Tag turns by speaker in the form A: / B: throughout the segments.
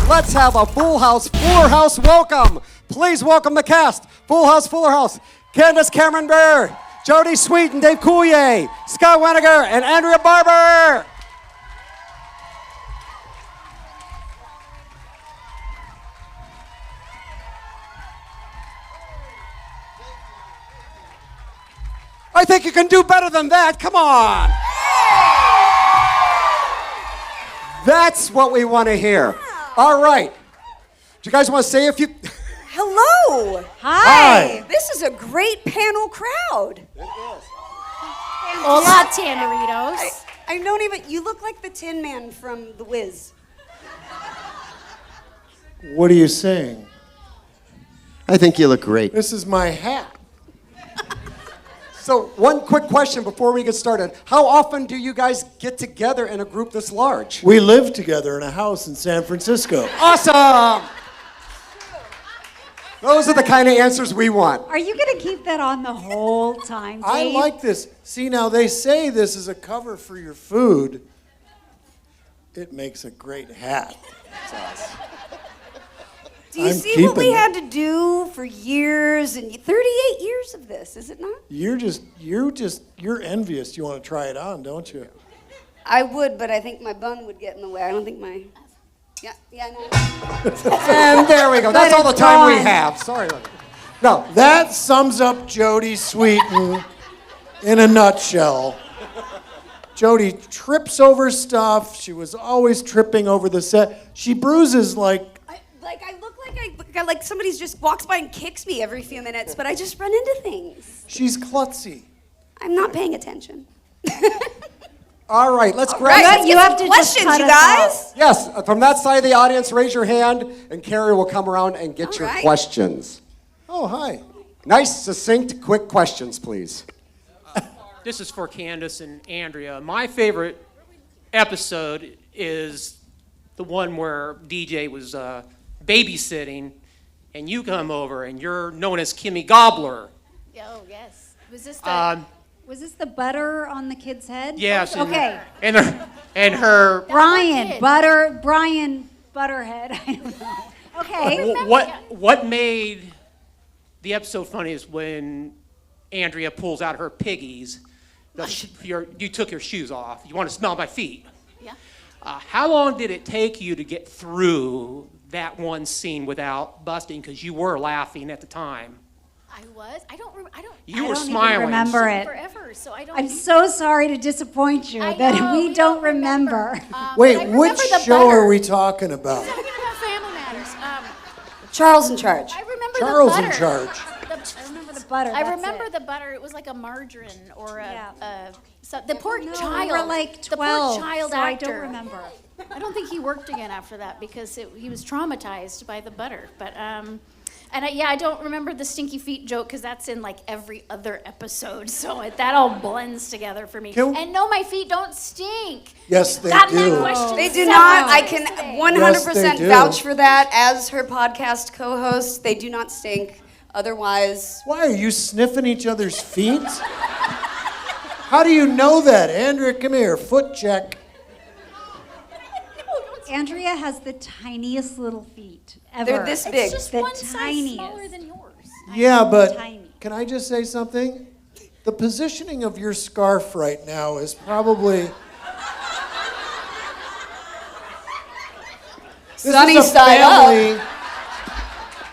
A: let's have a Full House, Fuller House welcome. Please welcome the cast. Full House, Fuller House. Candace Cameron Burr, Jodie Sweet and Dave Coulier, Scott Weniger, and Andrea Barber. I think you can do better than that. Come on. That's what we want to hear. All right. Do you guys want to say a few?
B: Hello.
A: Hi.
B: This is a great panel crowd.
A: It is.
C: Hola, Tanneritos.
B: I don't even, you look like the Tin Man from The Wiz.
D: What are you saying?
E: I think you look great.
D: This is my hat.
A: So one quick question before we get started. How often do you guys get together in a group this large?
D: We live together in a house in San Francisco.
A: Awesome! Those are the kind of answers we want.
F: Are you going to keep that on the whole time, Dave?
D: I like this. See, now they say this is a cover for your food. It makes a great hat.
B: Do you see what we had to do for years and 38 years of this, is it not?
D: You're envious. You want to try it on, don't you?
B: I would, but I think my bun would get in the way. I don't think my... Yeah, no.
A: And there we go. That's all the time we have. Sorry. No.
D: That sums up Jodie Sweeten in a nutshell. Jodie trips over stuff. She was always tripping over the set. She bruises
B: I look like somebody's just walks by and kicks me every few minutes, but I just run into things.
D: She's klutzy.
B: I'm not paying attention.
A: All right, let's grab
B: Right, let's get some questions, you guys.
A: Yes, from that side of the audience, raise your hand, and Carrie will come around and get your questions.
D: Oh, hi.
A: Nice, succinct, quick questions, please.
G: This is for Candace and Andrea. My favorite episode is the one where DJ was babysitting, and you come over, and you're known as Kimmy Gobbler.
C: Oh, yes.
F: Was this the butter on the kid's head?
G: Yes.
F: Okay.
G: And her
F: Brian Butterhead. I don't know. Okay.
G: What made the episode funny is when Andrea pulls out her piggies. You took your shoes off. You want to smell my feet.
C: Yeah.
G: How long did it take you to get through that one scene without busting? Because you were laughing at the time.
C: I was. I don't.
G: You were
F: don't even
G: smiling.
F: remember it.
C: Forever, so I don't.
F: I'm so sorry to disappoint you that we don't remember.
D: Wait, which show are we talking about?
C: We're talking about Family Matters.
B: Charles in charge.
C: I remember
D: Charles
C: the
D: in
C: butter.
D: charge.
F: I remember the butter.
C: I
F: that's
C: remember
F: it.
C: the butter. It was like a margarine or
F: Yeah.
C: the poor
F: No,
C: child.
F: we were like 12,
C: the poor child
F: so
C: actor.
F: I don't remember.
C: I don't think he worked again after that because he was traumatized by the butter. But I don't remember the stinky feet joke because that's in like every other episode. So that all blends together for me. And no, my feet don't stink.
D: Yes, they
C: Gotten
D: do.
C: that question
B: They do
C: several
B: not. I
C: times
B: can
C: today.
B: 100%
D: Yes, they do.
B: vouch for that as her podcast co-host. They do not stink. Otherwise,
D: Why are you sniffing each other's feet? How do you know that? Andrea, come here. Foot check.
F: Andrea has the tiniest little feet ever.
B: they're this big.
C: It's just
F: The
C: one size
F: tiniest.
C: smaller than yours.
D: Yeah, but
F: tiny.
D: can I just say something? The positioning of your scarf right now is probably...
B: Sunny side up.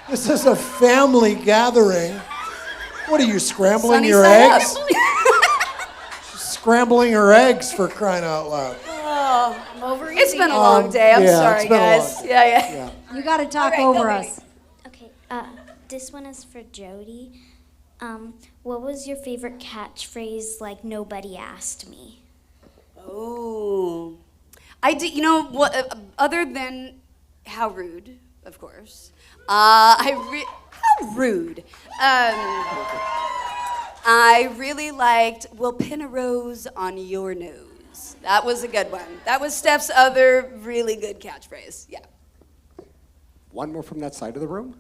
D: This is a family gathering. What are you, scrambling
B: Sunny
D: your
B: side up.
D: eggs? She's scrambling her eggs, for crying out loud.
C: I'm overeating.
B: It's been a long day. I'm
D: yeah,
B: sorry,
D: it's been a
B: guys.
D: long
B: Yeah.
F: You got to talk
B: Okay,
F: over
B: go,
F: us.
H: Okay, this one is for Jodie. What was your favorite catchphrase, like, nobody asked me?
B: Oh. I did, you know, what? Other than how rude, of course. How rude. I really liked, we'll pin a rose on your nose. That was a good one. That was Steph's other really good catchphrase. Yeah.
A: One more from that side of the room.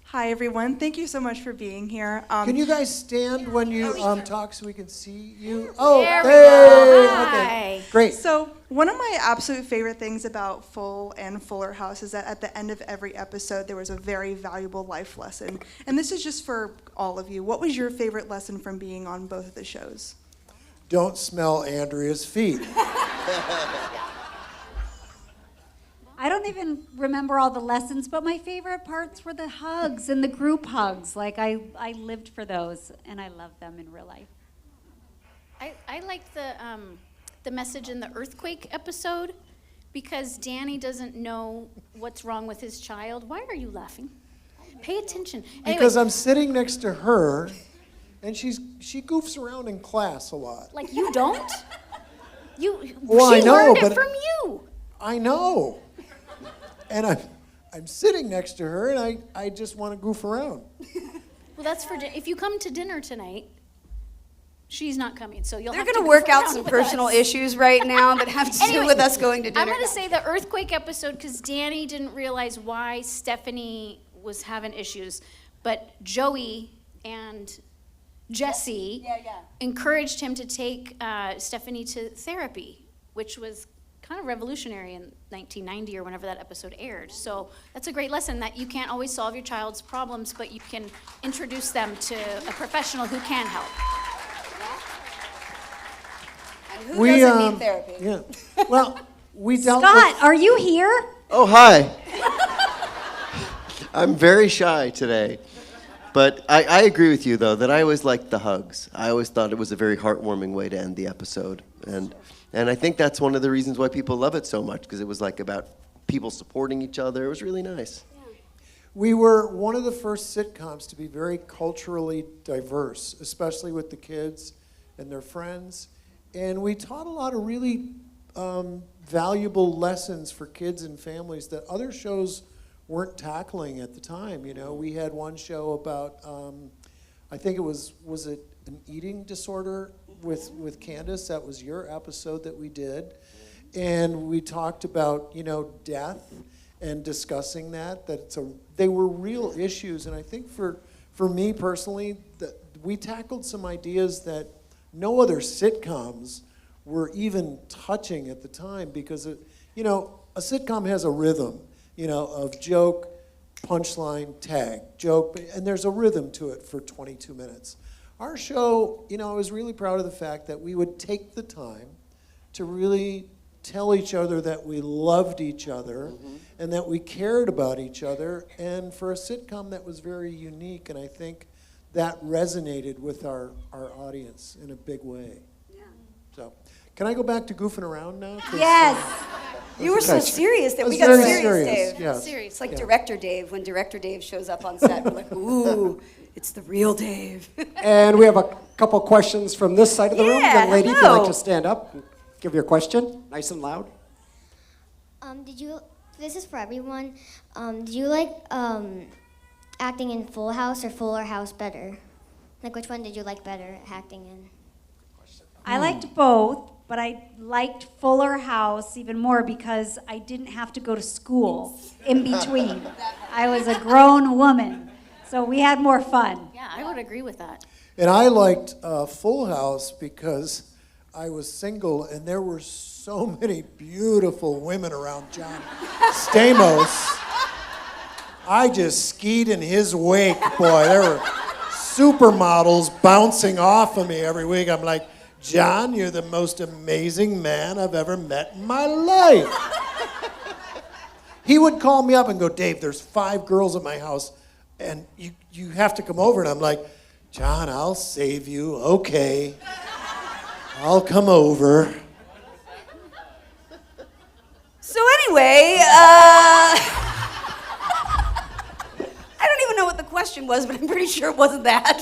I: Hi, everyone. Thank you so much for being here.
D: Can you guys stand when you talk so we can see you? Oh,
C: There we
D: hey,
C: go.
D: okay.
C: Hi.
D: Great.
I: So One of my absolute favorite things about Full and Fuller House is that at the end of every episode, there was a very valuable life lesson. And this is just for all of you. What was your favorite lesson from being on both of the shows?
D: Don't smell Andrea's feet.
F: I don't even remember all the lessons, but my favorite parts were the hugs and the group hugs. Like, I lived for those, and I love them in real life.
C: I liked the message in the earthquake episode because Danny doesn't know what's wrong with his child. Why are you laughing? Pay attention. Anyway,
D: Because I'm sitting next to her, and she goofs around in class a lot.
C: like you don't?
D: Well,
C: She
D: I know,
C: learned
D: but
C: it from you.
D: I know. And I'm sitting next to her, and I just want to goof around.
C: Well, that's for if you come to dinner tonight. She's not coming, so you'll
B: They're
C: have to
B: going to work
C: goof
B: out
C: around
B: some
C: with
B: personal
C: us.
B: issues right now that have to do
C: Anyway,
B: with us going to dinner.
C: I'm going to say the earthquake episode because Danny didn't realize why Stephanie was having issues, but Joey and Jesse encouraged him to take Stephanie to therapy, which was kind of revolutionary in 1990 or whenever that episode aired. So that's a great lesson that you can't always solve your child's problems, but you can introduce them to a professional who can help.
B: And who doesn't need therapy?
D: Yeah. Well, we dealt
F: Scott, are you here?
E: Oh, hi. I'm very shy today. But I agree with you, though, that I always liked the hugs. I always thought it was a very heartwarming way to end the episode. And I think that's one of the reasons why people love it so much, because it was like about people supporting each other. It was really nice.
D: We were one of the first sitcoms to be very culturally diverse, especially with the kids and their friends. And we taught a lot of really valuable lessons for kids and families that other shows weren't tackling at the time. You know, we had one show about, I think it was it an eating disorder with Candace? That was your episode that we did. And we talked about, you know, death and discussing that they were real issues. And I think for me personally, that we tackled some ideas that no other sitcoms were even touching at the time, because you know, a sitcom has a rhythm, you know, of joke, punchline, tag, joke, and there's a rhythm to it for 22 minutes. Our show, you know, I was really proud of the fact that we would take the time to really tell each other that we loved each other and that we cared about each other, and for a sitcom that was very unique, and I think that resonated with our audience in a big way. Yeah. So, can I go back to goofing around now?
F: Yes.
B: You were so serious that we
D: That's
B: got
D: very
B: serious,
D: serious,
B: Dave.
D: yes.
B: It's like Director Dave. When Director Dave shows up on set, we're like, ooh, it's the real Dave.
A: And we have a couple questions from this side of the room.
B: Yeah,
A: Young lady, if you'd
B: hello.
A: like to stand up and give your question, nice and loud.
J: This is for everyone. Do you like acting in Full House or Fuller House better? Like, which one did you like better acting in?
F: I liked both, but I liked Fuller House even more because I didn't have to go to school in between. I was a grown woman, so we had more fun.
C: Yeah, I would agree with that.
D: And I liked Full House because I was single, and there were so many beautiful women around John Stamos. I just skied in his wake, boy. There were supermodels bouncing off of me every week. I'm like, John, you're the most amazing man I've ever met in my life. He would call me up and go, Dave, there's 5 girls at my house, and you have to come over. And I'm like, John, I'll save you. Okay. I'll come over.
B: So anyway, I don't even know what the question was, but I'm pretty sure it wasn't that.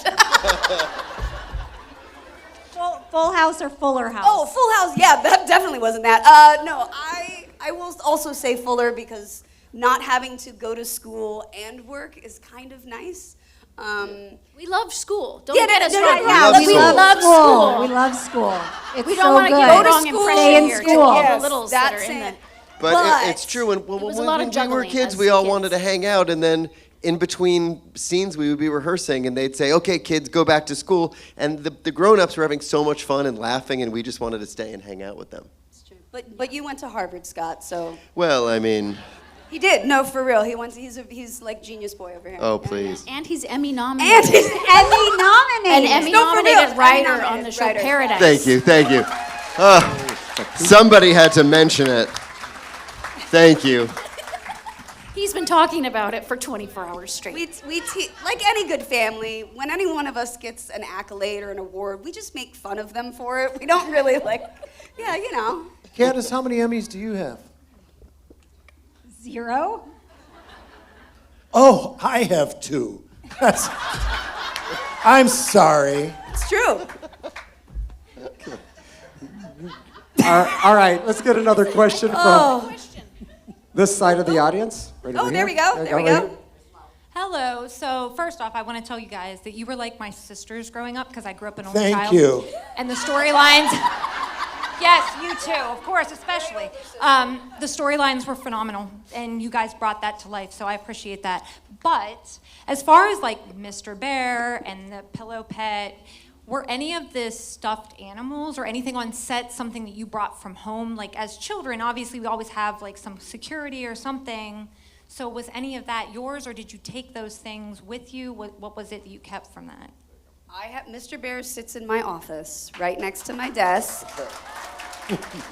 F: Full House or Fuller House?
B: Oh, Full House, yeah, that definitely wasn't that. No, I will also say Fuller because not having to go to school and work is kind of nice.
C: We love school. Don't
B: Yeah,
C: get us
B: no,
C: wrong.
B: yeah,
F: we
B: we
F: love
C: love
F: school.
C: school.
F: We love school. It's
C: We
F: so
C: don't want to
F: good.
C: give
B: Go
C: the
B: to
C: wrong
B: school.
C: impression
F: Stay in
C: here to
F: school.
C: all the
B: Yes,
C: littles that are
B: that's
C: in
B: it.
C: the...
E: But it's true. When
C: was a lot of
E: we were
C: juggling
E: kids,
C: as
E: we all
C: kids.
E: wanted to hang out, and then in between scenes, we would be rehearsing, and they'd say, okay, kids, go back to school. And the grown-ups were having so much fun and laughing, and we just wanted to stay and hang out with them.
B: It's true. But you went to Harvard, Scott, so.
E: Well, I mean,
B: He did. No, for real. He's like genius boy over here.
E: oh, please.
C: And he's Emmy nominated.
B: And he's
F: Emmy nominated.
C: An Emmy
B: No, for real.
C: nominated writer
B: Emmy-nominated
C: on the show
B: writer.
C: Paradise.
E: Thank you. Somebody had to mention it. Thank you.
C: He's been talking about it for 24 hours straight.
B: Like any good family, when any one of us gets an accolade or an award, we just make fun of them for it. We don't really yeah, you know.
D: Candace, how many Emmys do you have?
F: 0.
D: Oh, I have 2. I'm sorry.
B: It's true.
A: All right, let's get another question from this side of the audience. Right over
B: There
A: here.
B: we go. There we
A: right
B: go.
A: here.
K: Hello. So first off, I want to tell you guys that you were like my sisters growing up because I grew up an only
D: Thank
K: child.
D: you.
K: And the storylines. Yes, you too, of course, especially. The storylines were phenomenal, and you guys brought that to life, so I appreciate that. But as far as like Mr. Bear and the pillow pet, were any of the stuffed animals or anything on set something that you brought from home? Like as children, obviously we always have like some security or something. So was any of that yours, or did you take those things with you? What was it that you kept from that?
B: Mr. Bear sits in my office right next to my desk.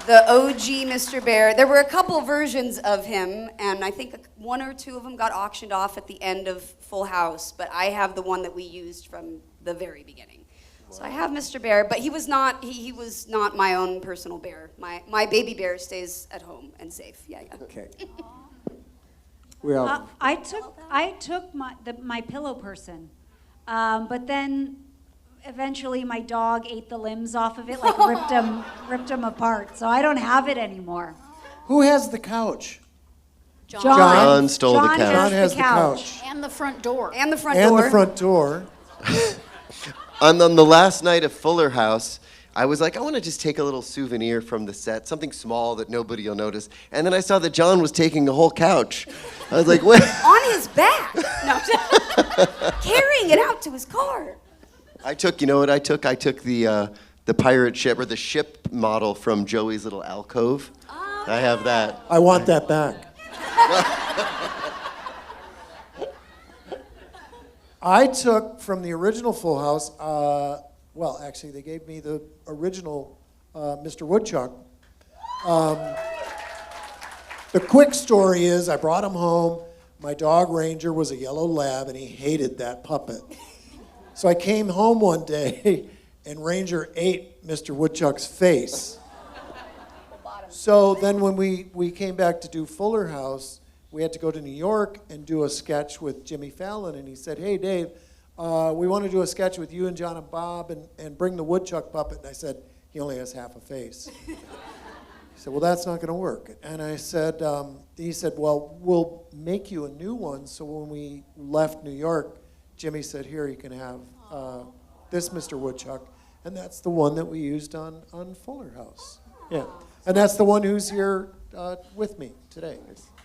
B: The OG Mr. Bear. There were a couple versions of him, and I think 1 or 2 of them got auctioned off at the end of Full House, but I have the one that we used from the very beginning. So I have Mr. Bear, but he was not my own personal bear. My baby bear stays at home and safe. Yeah.
A: Okay. We are.
F: I took my pillow person, but then eventually my dog ate the limbs off of it, like ripped them apart. So I don't have it anymore.
D: Who has the couch?
E: John stole the couch.
D: John has the couch.
C: And the front door.
B: And the front
D: And
B: door.
D: the front door.
E: On the last night of Fuller House, I was like, I want to just take a little souvenir from the set, something small that nobody will notice. And then I saw that John was taking the whole couch. I was like, what?
B: On his back. No, carrying it out to his car.
E: I took, you know what I took? I took the pirate ship, or the ship model from Joey's little alcove. I have that.
D: I want that back. I took from the original Full House, well, actually, they gave me the original Mr. Woodchuck. The quick story is I brought him home. My dog Ranger was a yellow lab, and he hated that puppet. So I came home one day, and Ranger ate Mr. Woodchuck's face. So then when we came back to do Fuller House, we had to go to New York and do a sketch with Jimmy Fallon, and he said, hey, Dave, we want to do a sketch with you and John and Bob and bring the woodchuck puppet. And I said, he only has half a face. He said, well, that's not going to work. And I said, he said, well, we'll make you a new one. So when we left New York, Jimmy said, here, you can have this Mr. Woodchuck. And that's the one that we used on Fuller House. Yeah. And that's the one who's here with me today.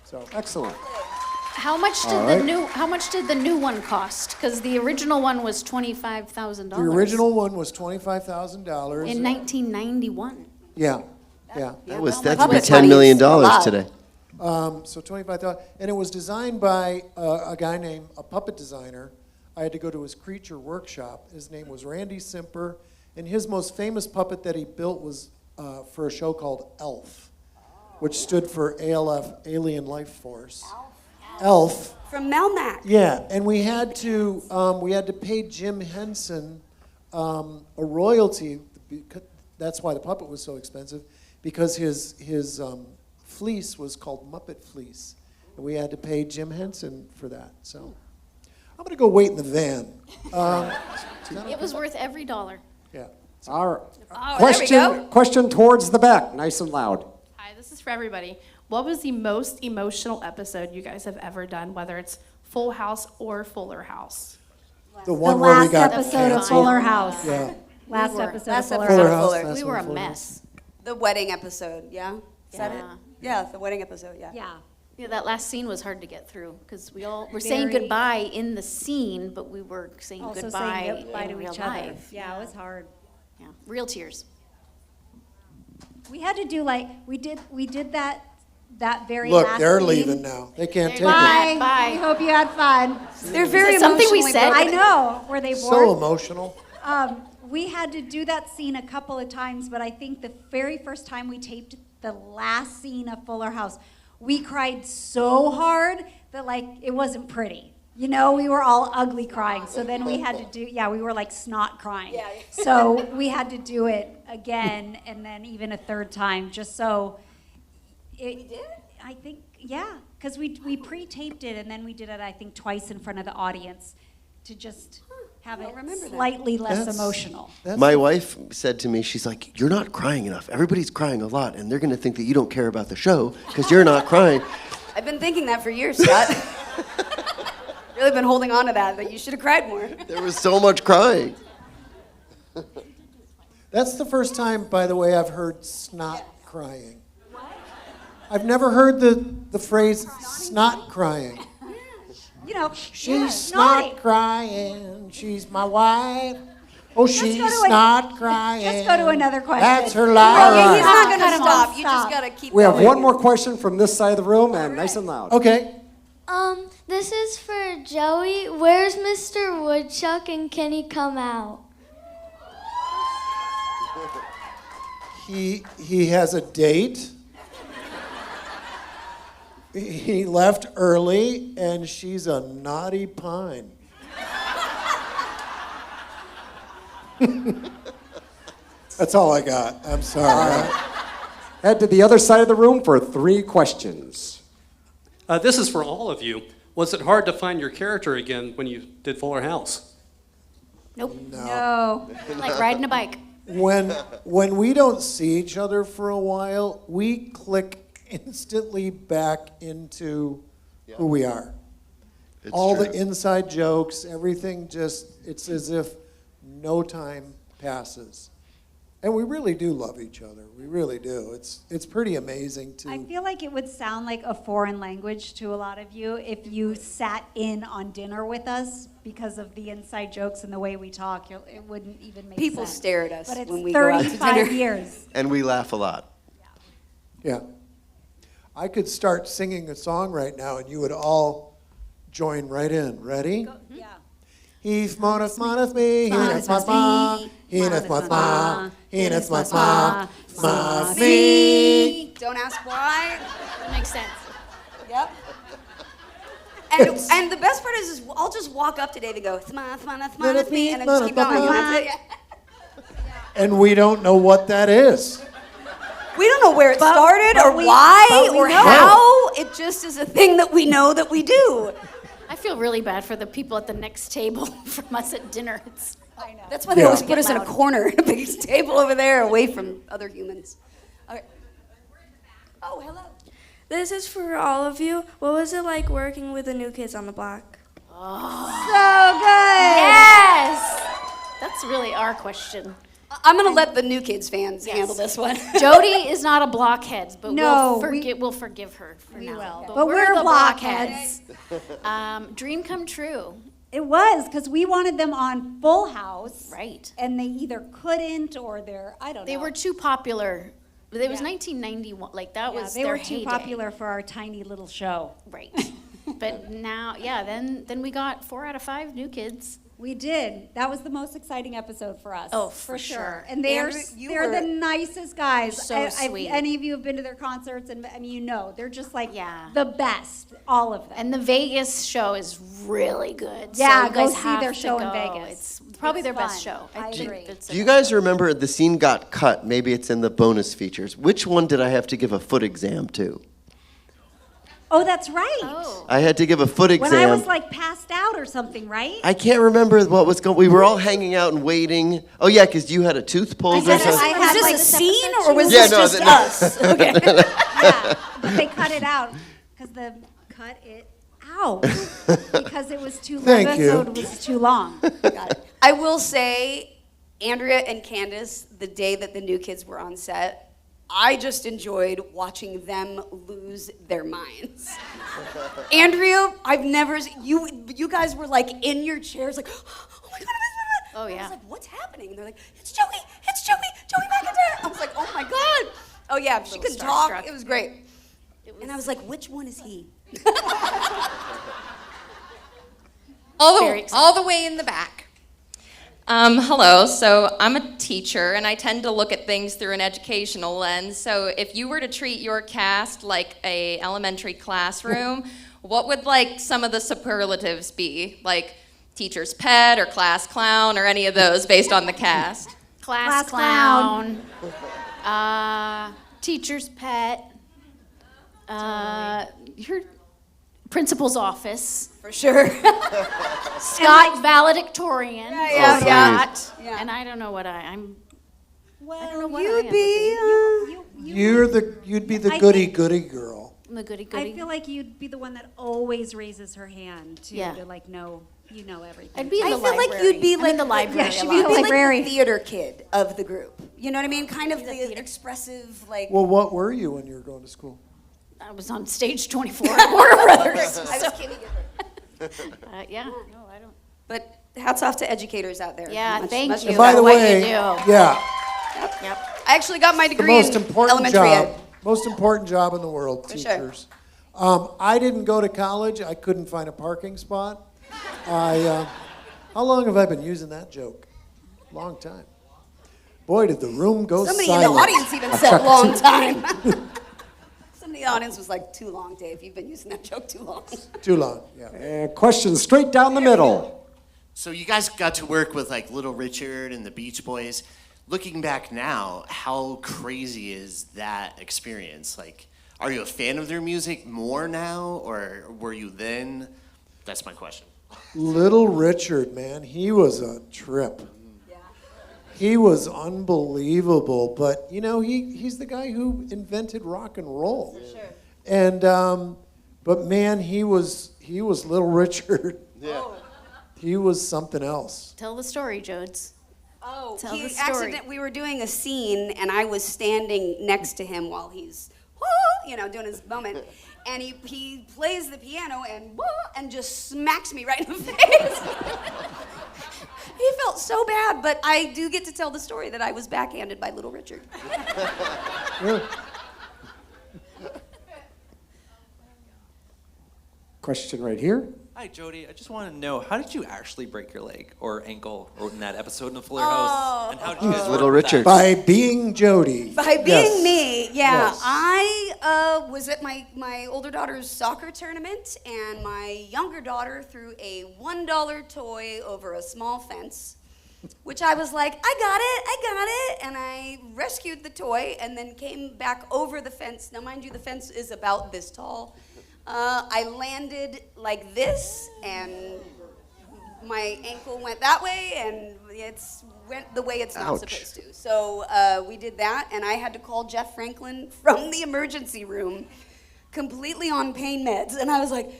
D: So
A: Excellent.
C: How much did
A: All
C: the
A: right.
C: How much did the new one cost? Because the original one was $25,000.
D: the original one was $25,000.
C: in 1991.
D: Yeah.
E: That's
B: Puppet
E: worth $10
B: money
E: million
B: is a lot.
E: today.
D: So 25,000, and it was designed by a guy named a puppet designer. I had to go to his creature workshop. His name was Randy Simper, and his most famous puppet that he built was for a show called ELF, which stood for ALF, Alien Life Force. ELF.
B: From Melmac.
D: Yeah, and we had to pay Jim Henson a royalty. That's why the puppet was so expensive, because his fleece was called Muppet Fleece, and we had to pay Jim Henson for that. So I'm gonna go wait in the van.
C: It was worth every dollar.
D: Yeah.
A: All right.
B: Oh, there we go.
A: Question towards the back, nice and loud.
L: Hi, this is for everybody. What was the most emotional episode you guys have ever done, whether it's Full House or Fuller House?
D: The one where we
F: last
D: got
F: episode of
D: canceled.
F: Fuller House.
D: Yeah.
F: Last episode
B: Last
F: of Fuller
B: episode
D: Fuller
B: of
F: House.
D: House.
B: Fuller.
D: That's
C: We
D: when
C: were a
D: Fuller
C: mess.
B: The wedding episode, yeah? Is that it?
C: Yeah.
B: Yeah, the wedding episode, yeah.
F: Yeah.
C: Yeah, that last scene was hard to get through because we all were saying
F: Very-
C: goodbye in the scene, but we were saying
F: Also
C: goodbye
F: saying goodbye
C: in
F: to
C: real
F: each other.
C: life.
F: Yeah, it was hard.
C: Yeah, real tears.
F: We had to do like, we did that very
D: Look,
F: last
D: they're
F: scene.
D: leaving now. They can't take it.
F: Bye.
C: Bye.
F: We hope you had fun.
B: They're very
C: something we
B: emotionally
C: said?
F: I
B: broken.
F: know. Were they bored?
D: So emotional.
F: We had to do that scene a couple of times, but I think the very first time we taped the last scene of Fuller House, we cried so hard that like it wasn't pretty. You know, we were all ugly crying. So then we had to do, we were like snot crying.
B: Yeah.
F: So we had to do it again and then even a third time just so it,
B: did?
F: I think, yeah, because we pre-taped it and then we did it, I think, twice in front of the audience to just have it
B: remember that.
F: slightly less
D: That's-
F: emotional.
E: My wife said to me, she's like, "You're not crying enough. Everybody's crying a lot, and they're going to think that you don't care about the show because you're not crying."
B: I've been thinking that for years, Scott. Really been holding on to that you should have cried more.
E: There was so much crying.
D: That's the first time, by the way, I've heard snot crying. I've never heard the phrase snot crying.
F: You know,
D: She's
F: snotty.
D: snot crying. She's my wife. Oh, she's
F: go to
D: snot crying.
F: Just go to another question.
D: That's her
B: All
D: life.
B: right, he's not going
F: Cut
B: to
F: him
B: stop.
F: off.
B: You just
F: Stop.
B: got to keep
A: We have
B: going.
A: one more question from this side of the room, and nice and loud.
D: Okay.
J: This is for Joey. Where's Mr. Woodchuck and can he come out?
D: He has a date. He left early, and she's a naughty pine. That's all I got. I'm sorry.
A: Head to the other side of the room for 3 questions.
M: This is for all of you. Was it hard to find your character again when you did Fuller House?
C: Nope.
F: No.
C: Like riding a bike.
D: When we don't see each other for a while, we click instantly back into who we are.
E: It's
D: All
E: true.
D: the inside jokes, everything it's as if no time passes. And we really do love each other. We really do. It's pretty amazing to.
F: I feel like it would sound like a foreign language to a lot of you if you sat in on dinner with us because of the inside jokes and the way we talk. It wouldn't even make
B: People
F: sense.
B: stare at us
F: But it's
B: when we go out to
F: 35
B: dinner.
F: years.
E: And we laugh a lot.
D: Yeah. I could start singing a song right now and you would all join right in. Ready?
F: Yeah.
D: He's moneth me, he neth ma, he neth ma, he neth ma, me.
B: Don't ask why.
C: That makes sense.
B: Yep. And the best part is I'll just walk up to Dave and go, "Thma, thma, thma, thma, me," and then just keep going. And that's it.
D: And we don't know what that is.
B: We don't know where it started
F: but
B: or
F: we-
B: why
F: but we
B: or
F: know.
B: how. It just is a thing that we know that we do.
C: I feel really bad for the people at the next table from us at dinner.
F: I know.
B: That's why they
D: Yeah.
B: always put us in a corner, a big table over there, away from other humans. Okay. Oh, hello.
N: This is for all of you. What was it like working with the New Kids on the Block?
F: So good.
C: Yes! That's really our question.
B: I'm going to let the New Kids fans handle this one.
C: Jody is not a blockhead, but
F: No,
C: we'll forgive her for
F: we
C: now.
F: will. But we're
C: the
F: blockheads.
C: Dream come true.
F: It was, because we wanted them on Full House.
C: Right.
F: And they either couldn't or I don't know.
C: They were too popular. It was
F: Yeah.
C: 1991. Like, that
F: Yeah,
C: was
F: they
C: their
F: were too
C: heyday.
F: popular for our tiny little show.
C: Right. But now, then we got 4 out of 5 new kids.
F: We did. That was the most exciting episode for us.
C: Oh, for sure.
F: And
B: Andrew, you
F: they're
B: were
F: the nicest guys.
C: so sweet.
F: If any of you have been to their concerts, and I mean, you know, they're just like
C: Yeah.
F: the best, all of them.
C: And the Vegas show is really good.
F: Yeah,
C: so you
F: go
C: guys
F: see
C: have
F: their
C: to
F: show in
C: go.
F: Vegas.
C: It's probably
F: It's
C: their best
F: fun.
C: show.
F: I
C: think
F: agree.
C: it's
E: Do you guys remember the scene got cut? Maybe it's in the bonus features. Which one did I have to give a foot exam to?
F: Oh, that's right.
C: Oh.
E: I had to give a foot exam.
F: When I was like passed out or something, right?
E: I can't remember what was going. We were all hanging out and waiting. Oh yeah, because you had a tooth pulled or
F: had
E: something.
F: I
B: Was
F: had
B: this
F: like
B: a scene or was
E: Yeah,
B: this
E: no,
B: just
E: no.
B: us? Okay.
F: Yeah, but they cut it out because cut it out because it was too.
D: Thank
F: the
D: you.
F: episode was too long.
B: Got it. I will say, Andrea and Candace, the day that the New Kids were on set, I just enjoyed watching them lose their minds. Andrea, I've never you guys were like in your chairs like, oh my god.
C: Oh,
B: I
C: yeah.
B: was like, what's happening? And they're like, it's Joey McIntyre. I was like, oh my god. Oh yeah, she
C: Little
B: could talk.
C: starstruck.
B: It was great. And I was like, which one is he?
O: All the way in the back. Hello, so I'm a teacher and I tend to look at things through an educational lens. So if you were to treat your cast like a elementary classroom, what would like some of the superlatives be? Like teacher's pet or class clown or any of those based on the cast?
C: Class clown. Teacher's pet. Your principal's office.
B: For sure.
C: Scott valedictorian.
B: Yeah.
C: Scott.
B: Yeah.
C: And I don't know what I'm.
B: Well,
C: I don't know what
B: you'd
C: I am.
B: be.
D: You'd be the goody girl.
C: I'm the goody
F: I
C: goody.
F: feel like you'd be the one that always raises her hand too,
C: Yeah.
F: to like know, you know everything.
C: I'd be in
B: I
C: the
B: feel
C: library.
B: like you'd be
C: I'm
B: like
C: in the library.
F: Yeah,
C: a
F: she'd
C: lot.
F: be
B: You'd be
F: library.
B: like the theater kid of the group. You know what I mean? Kind of the expressive, like.
D: Well, what were you when you were going to school?
C: I was on stage 24 at Warner Brothers.
B: I was kidding you.
C: Yeah. No, I don't.
B: But hats off to educators out there.
C: Yeah,
B: Much-
C: thank
B: much
C: you.
D: And by the
C: What
D: way,
C: you do.
D: yeah,
B: Yep. I actually got my
D: the
B: degree
D: most
B: in
D: important
B: elementary
D: job,
B: ed.
D: most important job in the world,
B: For sure.
D: teachers. I didn't go to college. I couldn't find a parking spot. How long have I been using that joke? Long time. Boy, did the room go
B: Somebody
D: silent.
B: in the audience even said long time. Somebody in the audience was like, too long, Dave. You've been using that joke too long.
D: Too long, yeah.
A: Question straight down the middle.
P: So you guys got to work with like Little Richard and the Beach Boys. Looking back now, how crazy is that experience? Like, are you a fan of their music more now, or were you then? That's my question.
D: Little Richard, man, he was a trip. He was unbelievable, but you know, he's the guy who invented rock and roll.
B: For sure.
D: And but man, he was Little Richard.
E: Yeah.
D: He was something else.
C: Tell the story, Jodes.
B: Oh,
C: Tell the story.
B: we were doing a scene, and I was standing next to him while he's, doing his moment. And he plays the piano and just smacks me right in the face. He felt so bad, but I do get to tell the story that I was backhanded by Little Richard.
A: Question right here.
Q: Hi, Jody. I just want to know, how did you actually break your leg or ankle in that episode of Fuller House? And how did you guys
E: Little
Q: work with
E: Richard.
Q: that?
D: By being Jody.
B: By being
D: Yes.
B: me, yeah.
D: Yes.
B: I was at my older daughter's soccer tournament, and my younger daughter threw a $1 toy over a small fence, which I was like, I got it, and I rescued the toy and then came back over the fence. Now, mind you, the fence is about this tall. I landed like this, and my ankle went that way, and it's went the way it's not
E: Ouch.
B: supposed to. So we did that, and I had to call Jeff Franklin from the emergency room, completely on pain meds, and I was like,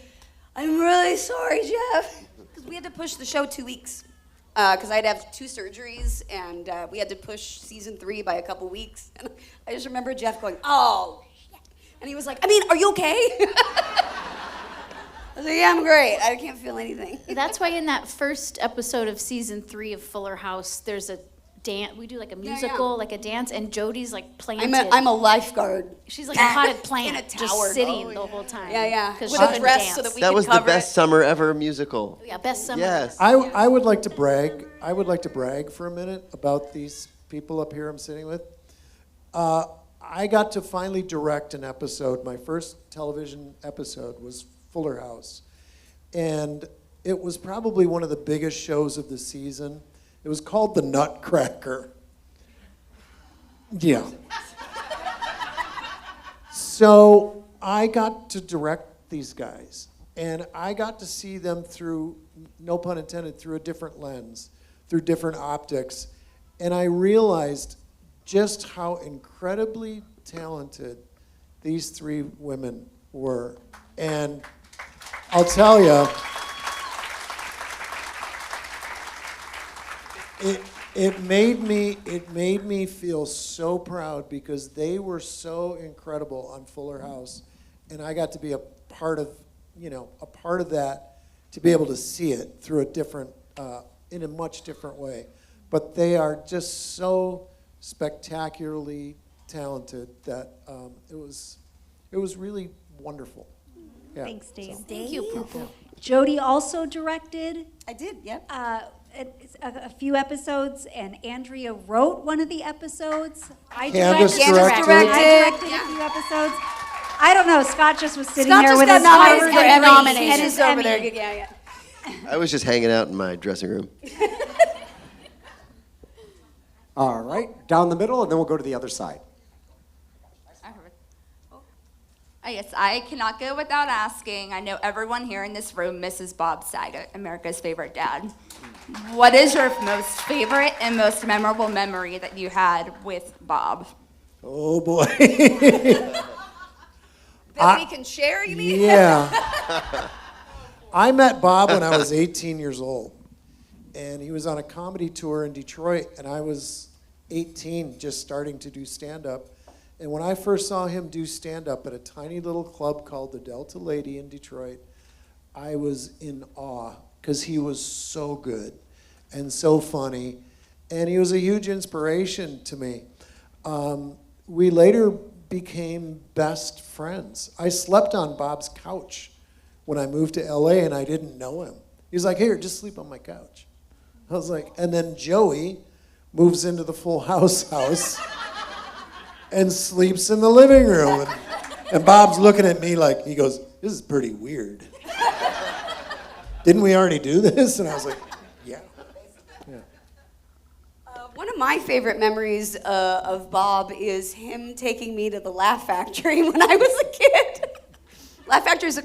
B: I'm really sorry, Jeff, because we had to push the show 2 weeks, because I'd have 2 surgeries, and we had to push season 3 by a couple weeks, and I just remember Jeff going, oh, shit. And he was like, I mean, are you okay? I was like, yeah, I'm great. I can't feel anything.
C: That's why in that first episode of season 3 of Fuller House, there's a dance. We do like a musical, like a dance, and Jody's like planted.
B: I'm a lifeguard.
C: She's like a potted plant,
B: In a tower.
C: just sitting the whole time.
B: Yeah.
C: 'cause
B: With
C: she
B: a
C: couldn't
B: dress
C: dance.
B: so that we
E: That
B: could
E: was the
B: cover
E: best
B: it.
E: summer ever musical.
C: Yeah, best summer.
E: Yes.
D: I would like to brag. I would like to brag for a minute about these people up here I'm sitting with. I got to finally direct an episode. My first television episode was Fuller House. And it was probably one of the biggest shows of the season. It was called The Nutcracker. Yeah. So I got to direct these guys. And I got to see them through, no pun intended, through a different lens, through different optics. And I realized just how incredibly talented these 3 women were. And I'll tell you, it made me feel so proud because they were so incredible on Fuller House, and I got to be a part of that, to be able to see it through a different, in a much different way. But they are just so spectacularly talented that it was really wonderful. Yeah.
F: Thanks, Dave.
B: Thank you, Purple.
F: Jody also directed
B: I did, yep.
F: a few episodes, and Andrea wrote one of the episodes.
D: Candace
F: I
D: directed.
F: directed a few episodes. I don't know. Scott just was sitting
B: Scott
F: there
B: just
F: with
B: got
F: his
B: nominated
F: Harvard
B: for
F: degree
B: nominations.
F: and his
B: He's over there.
F: Emmy.
B: Yeah.
E: I was just hanging out in my dressing room.
A: All right, down the middle, and then we'll go to the other side.
R: Yes, I cannot go without asking. I know everyone here in this room misses Bob Saget, America's favorite dad. What is your most favorite and most memorable memory that you had with Bob?
D: Oh boy.
B: That we can share, you mean?
D: Yeah. I met Bob when I was 18 years old, and he was on a comedy tour in Detroit, and I was 18, just starting to do stand-up. And when I first saw him do stand-up at a tiny little club called the Delta Lady in Detroit, I was in awe, because he was so good and so funny, and he was a huge inspiration to me. We later became best friends. I slept on Bob's couch when I moved to LA, and I didn't know him. He was like, "Here, just sleep on my couch." I was like, and then Joey moves into the Full House house and sleeps in the living room. And Bob's looking at me like, he goes, "This is pretty weird. Didn't we already do this?" And I was like, yeah.
B: One of my favorite memories of Bob is him taking me to the Laugh Factory when I was a kid. Laugh Factory is a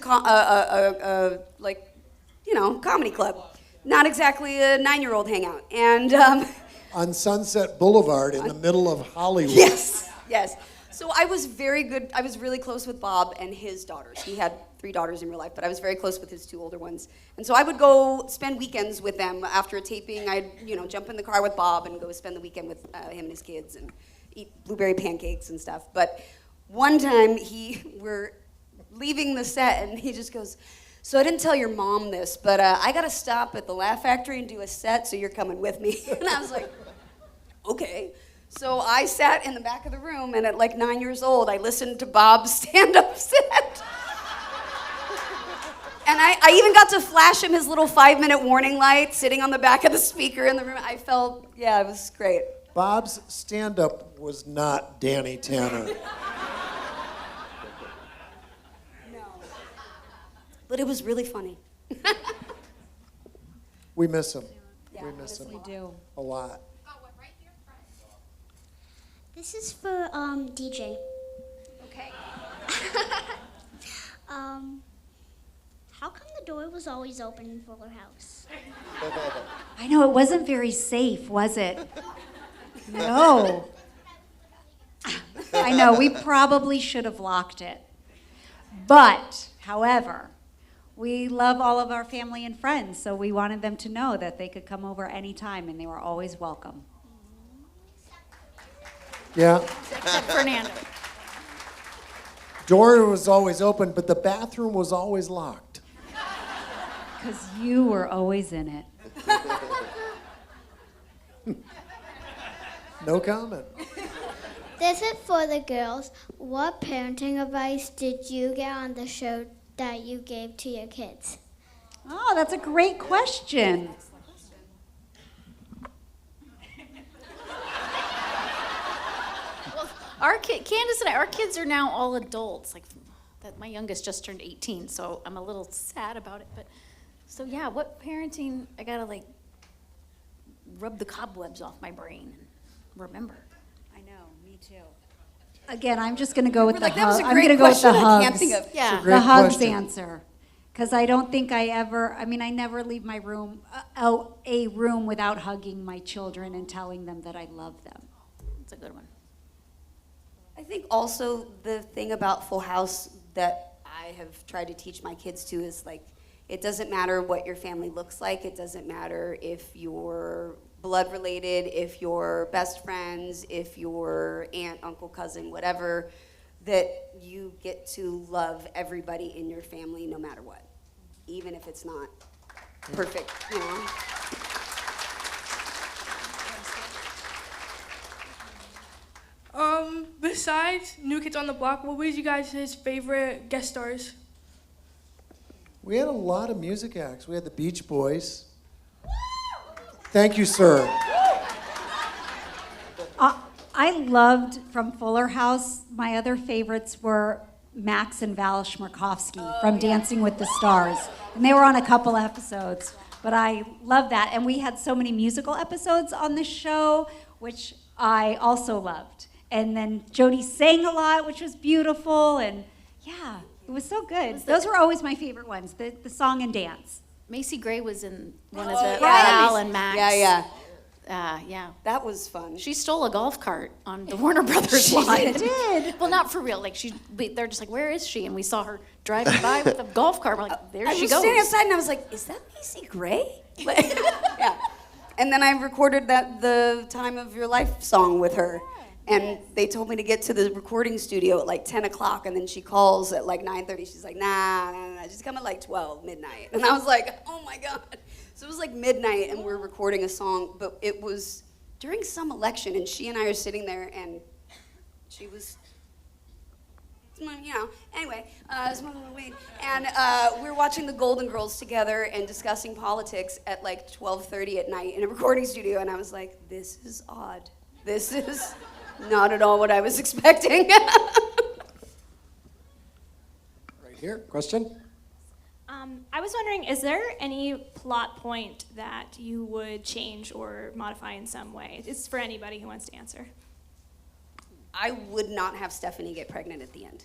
B: comedy club. Not exactly a 9-year-old hangout. And
D: On Sunset Boulevard in the middle of Hollywood.
B: Yes. So I was very good. I was really close with Bob and his daughters. He had 3 daughters in real life, but I was very close with his 2 older ones. And so I would go spend weekends with them. After a taping, I'd jump in the car with Bob and go spend the weekend with him and his kids and eat blueberry pancakes and stuff. But one time we're leaving the set and he just goes, "So I didn't tell your mom this, but I got to stop at the Laugh Factory and do a set, so you're coming with me." And I was like, okay. So I sat in the back of the room, and at like 9 years old, I listened to Bob's stand-up set. And I even got to flash him his little 5-minute warning light sitting on the back of the speaker in the room. I felt, it was great.
D: Bob's stand-up was not Danny Tanner.
B: But it was really funny.
D: We miss him.
B: Yeah,
D: we miss him.
F: We do.
D: A lot.
J: This is for DJ.
B: Okay.
J: How come the door was always open in Fuller House?
F: I know, it wasn't very safe, was it? No. I know, we probably should have locked it. But, however, we love all of our family and friends, so we wanted them to know that they could come over anytime, and they were always welcome.
D: Yeah.
C: Except Fernando.
D: Door was always open, but the bathroom was always locked.
F: Because you were always in it.
D: No comment.
J: This is for the girls. What parenting advice did you get on the show that you gave to your kids?
F: Oh, that's a great question.
C: Candace and our kids are now all adults. Like, my youngest just turned 18, so I'm a little sad about it. But so yeah, what parenting? I gotta rub the cobwebs off my brain and remember.
F: I know, me too. Again, I'm just going to go with the
B: That was
F: hugs.
B: a
F: I'm
B: great
F: going to go with the
B: question. I can't
F: hugs.
B: think of.
C: Yeah.
F: The hugs
D: question.
F: answer. Because I don't think I never leave my room, a room without hugging my children and telling them that I love them.
C: That's a good one.
B: I think also the thing about Full House that I have tried to teach my kids too is it doesn't matter what your family looks like. It doesn't matter if you're blood related, if you're best friends, if you're aunt, uncle, cousin, whatever, that you get to love everybody in your family no matter what, even if it's not perfect,
N: This besides New Kids on the Block, what was you guys' favorite guest stars?
D: We had a lot of music acts. We had the Beach Boys. Thank you, sir.
F: I loved from Fuller House. My other favorites were Max and Val Schmirkovsky from Dancing with the Stars. And they were on a couple episodes, but I love that. And we had so many musical episodes on the show, which I also loved. And then Jody sang a lot, which was beautiful. And yeah, it was so good. Those were always my favorite ones, the song and dance.
C: Macy Gray was in one of
B: Oh,
C: the
B: yeah.
C: Val and Max.
B: Yeah.
C: Yeah.
B: That was fun.
C: She stole a golf cart on the Warner Brothers
B: She
C: line.
B: did.
C: Well, not for real. Like they're just like, where is she? And we saw her driving by with a golf cart. We're like, there
B: I
C: she
B: was
C: goes.
B: standing outside and I was like, is that Macy Gray? Like, yeah. And then I recorded the Time of Your Life song with her. And they told me to get to the recording studio at like 10 o'clock, and then she calls at like 9:30. She's like, nah, just come at like 12, midnight. And I was like, oh my God. So it was like midnight, and we're recording a song, but it was during some election, and she and I are sitting there, and she was, anyway, smoking the weed. And we were watching the Golden Girls together and discussing politics at like 12:30 at night in a recording studio, and I was like, this is odd. This is not at all what I was expecting.
A: Right here, question?
S: I was wondering, is there any plot point that you would change or modify in some way? It's for anybody who wants to answer.
B: I would not have Stephanie get pregnant at the end.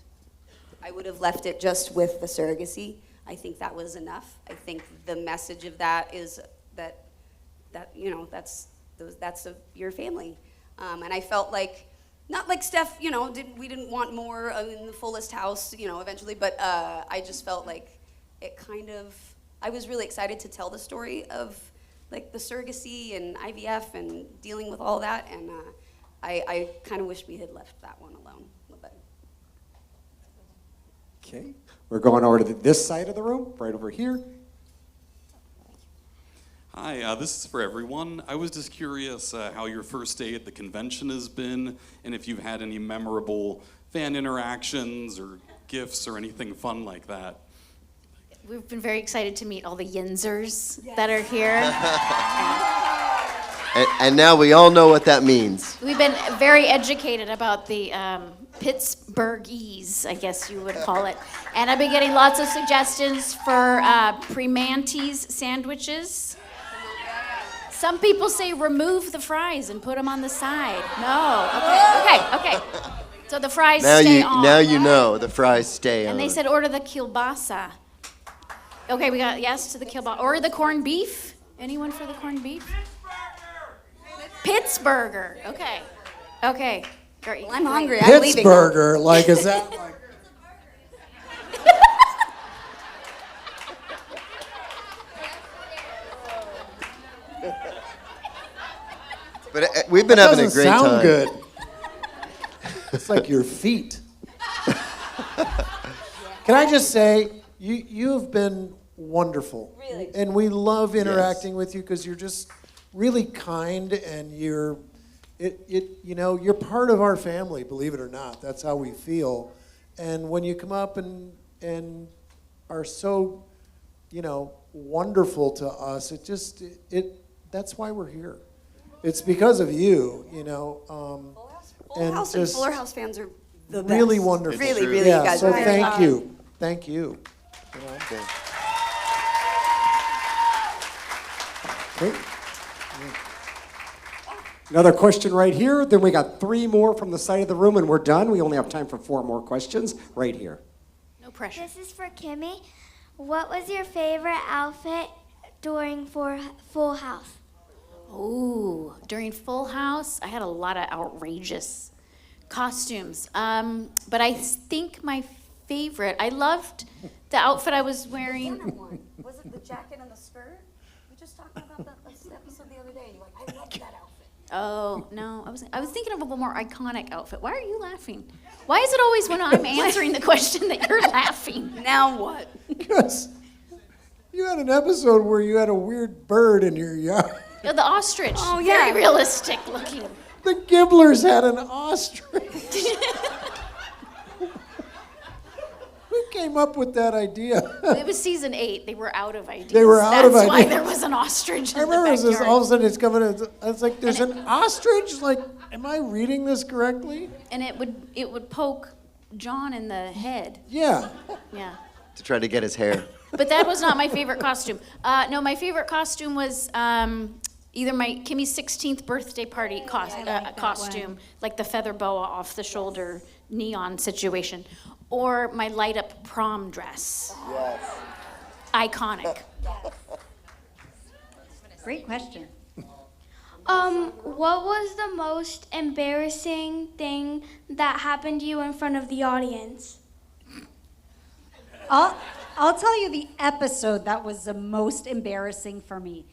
B: I would have left it just with the surrogacy. I think that was enough. I think the message of that is that that's your family. And I felt like, not like Steph, we didn't want more in the Fullest House, eventually, but I just felt like it kind of, I was really excited to tell the story of like the surrogacy and IVF and dealing with all that, and I kind of wish we had left that one alone. But.
A: Okay, we're going over to this side of the room, right over here.
T: Hi, this is for everyone. I was just curious how your first day at the convention has been, and if you've had any memorable fan interactions or gifts or anything fun like that.
C: We've been very excited to meet all the Yinzers that are here.
E: And now we all know what that means.
C: We've been very educated about the Pittsburghese, I guess you would call it. And I've been getting lots of suggestions for Primanti's sandwiches. Some people say remove the fries and put them on the side. No, okay. So the fries stay on.
E: Now you know the fries stay on.
C: And they said order the kielbasa. Okay, we got yes to the kielbasa. Or the corned beef. Anyone for the corned beef? Pittsburgher. Okay. Great.
B: Well, I'm hungry. I'm leaving.
D: Pittsburgher, like, is that like?
E: But we've been having a great time.
D: Sound good. It's like your feet. Can I just say, you have been wonderful.
B: Really?
D: And we love interacting with you because you're just really kind, and you're part of our family, believe it or not. That's how we feel. And when you come up and are so, wonderful to us, that's why we're here. It's because of you,
B: Full House and Fuller House fans are the best.
D: Really wonderful.
B: Really,
D: yeah,
B: you guys
D: so
B: are really
D: thank
B: awesome.
D: you. Thank you.
A: Okay. Another question right here. Then we got 3 more from the side of the room, and we're done. We only have time for 4 more questions right here.
C: No pressure.
J: This is for Kimmy. What was your favorite outfit during Full House?
C: Ooh, during Full House, I had a lot of outrageous costumes. But I think my favorite, I loved the outfit I was wearing.
B: Was it the jacket and the skirt? We just talked about that episode the other day. You're like, I love that outfit.
C: Oh, no, I was thinking of a more iconic outfit. Why are you laughing? Why is it always when I'm answering the question that you're laughing?
B: Now what?
D: Because you had an episode where you had a weird bird in your yard.
C: The ostrich.
B: Oh, yeah.
C: Very realistic looking.
D: The Gibblers had an ostrich. Who came up with that idea?
C: It was season 8. They were out of ideas.
D: They were out of
C: That's why
D: ideas.
C: there was an ostrich in
D: I remember
C: the
D: it was
C: backyard.
D: all of a sudden it's coming in. It's like, there's an ostrich? Like, am I reading this correctly?
C: And it would poke John in the head.
D: Yeah.
C: Yeah.
E: To try to get his hair.
C: But that was not my favorite costume. No, my favorite costume was either Kimmy's 16th birthday party costume, like the feather boa off the shoulder neon situation, or my light up prom dress.
E: Yes.
C: Iconic.
F: Great question.
N: What was the most embarrassing thing that happened to you in front of the audience?
F: I'll tell you the episode that was the most embarrassing for me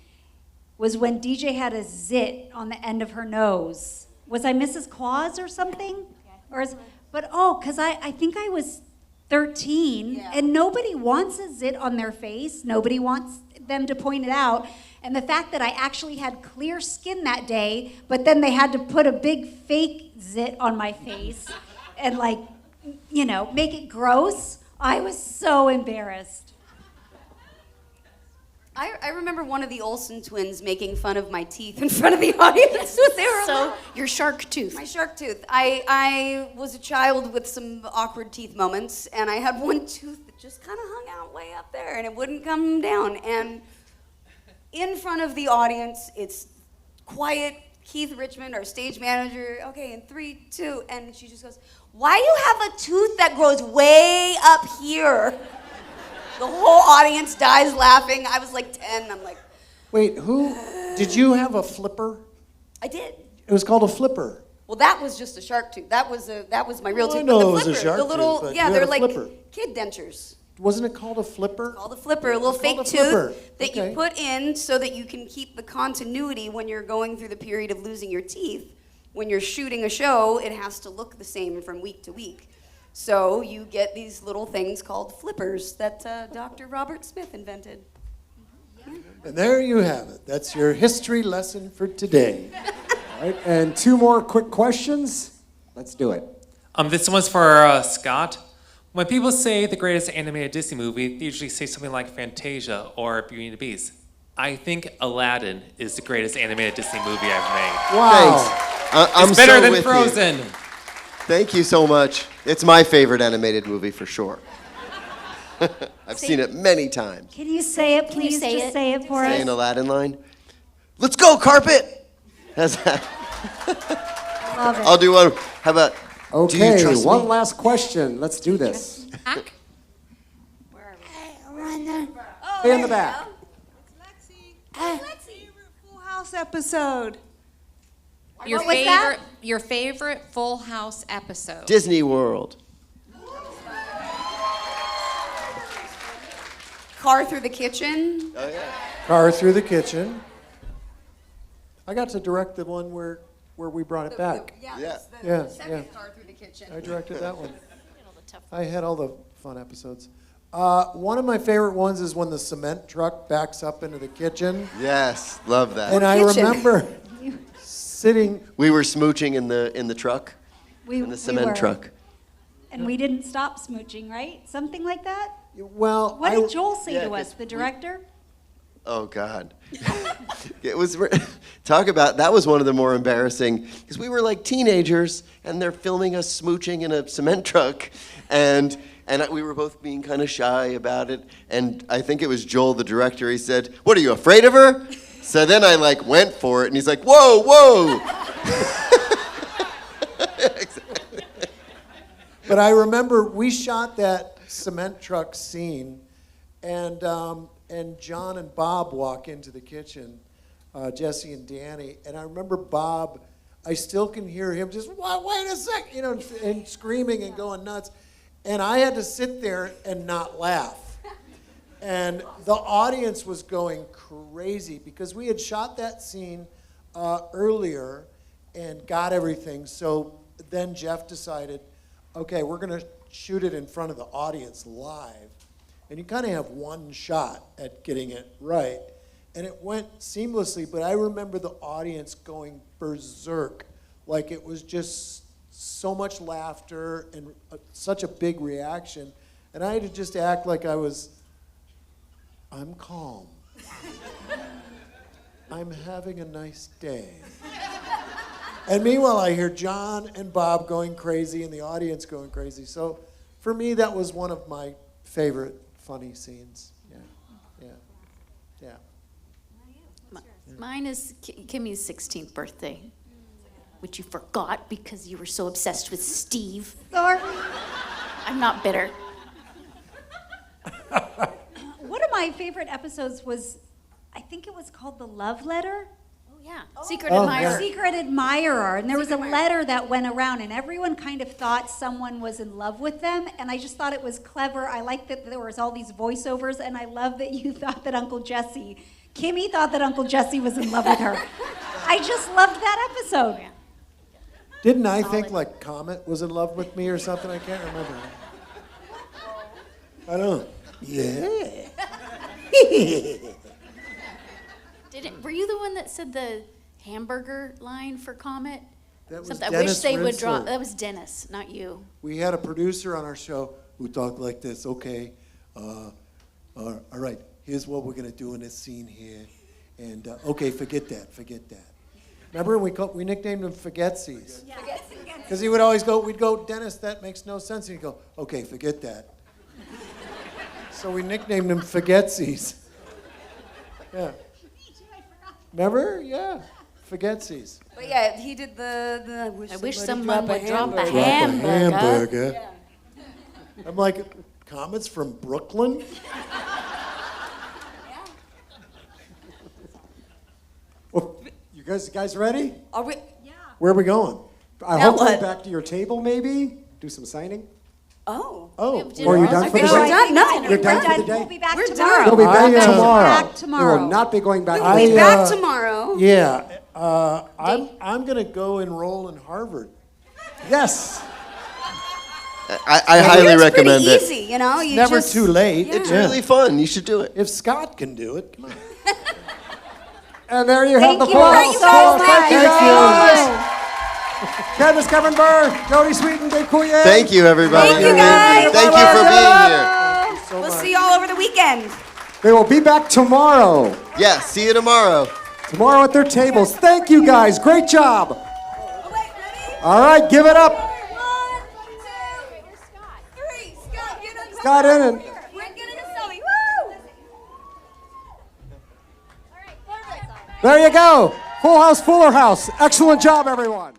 F: was when DJ had a zit on the end of her nose. Was I Mrs. Claus or something? Because I think I was 13, and nobody wants a zit on their face. Nobody wants them to point it out. And the fact that I actually had clear skin that day, but then they had to put a big fake zit on my face and make it gross. I was so embarrassed.
B: I remember one of the Olsen twins making fun of my teeth in front of the audience. They were
C: So, your shark tooth.
B: My shark tooth. I was a child with some awkward teeth moments, and I had one tooth that just kind of hung out way up there, and it wouldn't come down. And in front of the audience, it's quiet. Keith Richmond, our stage manager, okay, in 3, 2, and she just goes, "Why do you have a tooth that grows way up here?" The whole audience dies laughing. I was like 10. I'm like,
D: Wait, did you have a flipper?
B: I did.
D: It was called a flipper.
B: Well, that was just a shark tooth. That was my real
D: Well, I
B: tooth.
D: know
B: But the
D: it was a
B: flipper,
D: shark
B: the little,
D: tooth, but
B: yeah,
D: you
B: they're
D: had a
B: like
D: flipper.
B: kid dentures.
D: Wasn't it called a flipper?
B: Called a flipper, a little fake
D: called a
B: tooth
D: flipper.
B: that
D: Okay.
B: you put in so that you can keep the continuity when you're going through the period of losing your teeth. When you're shooting a show, it has to look the same from week to week. So you get these little things called flippers that Dr. Robert Smith invented.
D: And there you have it. That's your history lesson for today.
A: All right, and 2 more quick questions. Let's do it.
U: This one's for Scott. When people say the greatest animated Disney movie, they usually say something like Fantasia or Beauty and the Beast. I think Aladdin is the greatest animated Disney movie I've made.
A: Wow.
E: Thanks. I'm
U: It's better
E: so
U: than
E: with you.
U: Frozen.
E: Thank you so much. It's my favorite animated movie for sure. I've seen it many times.
F: Can you say it,
C: Can you
F: please?
C: say
F: Just
C: it?
F: say it for
E: Say
F: us.
E: an Aladdin line. Let's go, carpet! How's that?
F: Love it.
E: I'll do one. How about, do
A: Okay,
E: you trust
A: one
E: me?
A: last question. Let's do this. Stay in the back.
I: Full House episode.
V: Your
F: What was
V: favorite,
F: that?
V: your favorite Full House episode.
E: Disney World.
B: Car through the kitchen.
E: Oh, yeah.
D: Car Through the Kitchen. I got to direct the one where we brought it back.
B: Yeah,
E: Yeah.
D: Yeah,
B: second
D: yeah.
B: car through the kitchen.
D: I directed that one. I had all the fun episodes. One of my favorite ones is when the cement truck backs up into the kitchen.
E: Yes, love that.
D: And I remember sitting.
E: We were smooching in the truck,
F: We
E: in the cement
F: were.
E: truck.
F: And we didn't stop smooching, right? Something like that?
D: Well,
F: What did Joel say
E: yeah,
F: to us,
E: 'cause
F: the director?
E: Oh God, it was talk about that was one of the more embarrassing because we were like teenagers and they're filming us smooching in a cement truck, and we were both being kind of shy about it. And I think it was Joel, the director. He said, "What are you afraid of her?" So then I like went for it, and he's like, "Whoa, whoa."
D: But I remember we shot that cement truck scene, and John and Bob walk into the kitchen, Jesse and Danny, and I remember Bob. I still can hear him just wait a sec, and screaming and going nuts, and I had to sit there and not laugh, and the audience was going crazy because we had shot that scene earlier and got everything. So then Jeff decided, okay, we're going to shoot it in front of the audience live. And you kind of have one shot at getting it right. And it went seamlessly, but I remember the audience going berserk, Like it was just so much laughter and such a big reaction. And I had to just act like I'm calm. I'm having a nice day. And meanwhile, I hear John and Bob going crazy and the audience going crazy. So for me, that was one of my favorite funny scenes. Yeah.
C: Mine is Kimmy's 16th birthday, which you forgot because you were so obsessed with Steve.
F: Sorry.
C: I'm not bitter.
F: One of my favorite episodes was, I think it was called The Love Letter.
C: Oh, yeah. Secret Admirer.
F: Secret Admirer. And there was a letter that went around, and everyone kind of thought someone was in love with them. And I just thought it was clever. I liked that there was all these voiceovers, and I love that you thought that Kimmy thought that Uncle Jesse was in love with her. I just loved that episode. Yeah.
D: Didn't I think like Comet was in love with me or something? I can't remember. I don't know. Yeah.
C: Were you the one that said the hamburger line for Comet?
D: That was
C: Something, I
D: Dennis
C: wish they would draw.
D: Rinsler.
C: That was Dennis, not you.
D: We had a producer on our show who talked like this. Okay, all right, here's what we're going to do in this scene here. And, okay, forget that. Remember, we nicknamed him Forgetsies.
B: Yeah.
D: Because he would always go, we'd go, Dennis, that makes no sense. And he'd go, okay, forget that. So we nicknamed him Forgetsies. Yeah. Remember? Yeah. Forgetsies.
B: But yeah, he did the
C: I wish
B: someone
C: someone would drop a
D: Hamburger. I'm like, Comet's from Brooklyn?
A: Well, you guys ready?
B: Are we? Yeah.
A: Where are we going? I
B: Now
A: hope
B: what?
A: back to your table, maybe. Do some signing.
B: Oh.
A: Oh, or are you done for the
B: We're
A: day?
B: done. No,
A: You're done for the day.
F: We'll be back
B: We're
F: tomorrow.
A: We'll be back tomorrow.
F: Back tomorrow.
A: We will not be going back.
B: We'll be back tomorrow.
D: Yeah. I'm going to go enroll in Harvard.
A: Yes.
E: I highly recommend
B: pretty
E: it.
B: easy, you know. You
D: Never
B: just,
D: too late.
B: Yeah.
E: It's really fun. You should do it.
D: If Scott can do it, come on.
A: And there you have
F: Thank
A: the
F: you
A: full
F: all
A: house.
F: so
A: Thank you
F: much.
A: guys. Candace, Kevin Burr, Jody Sweeten, Dave Coulier.
E: Thank you, everybody.
B: Thank you, guys.
E: Thank you for being here.
B: We'll see you all over the weekend.
A: They will be back tomorrow.
E: Yeah, see you tomorrow.
A: Tomorrow at their tables. Thank you guys. Great job. All right, give it up. Scott in and there you go. Full house, fuller house. Excellent job, everyone.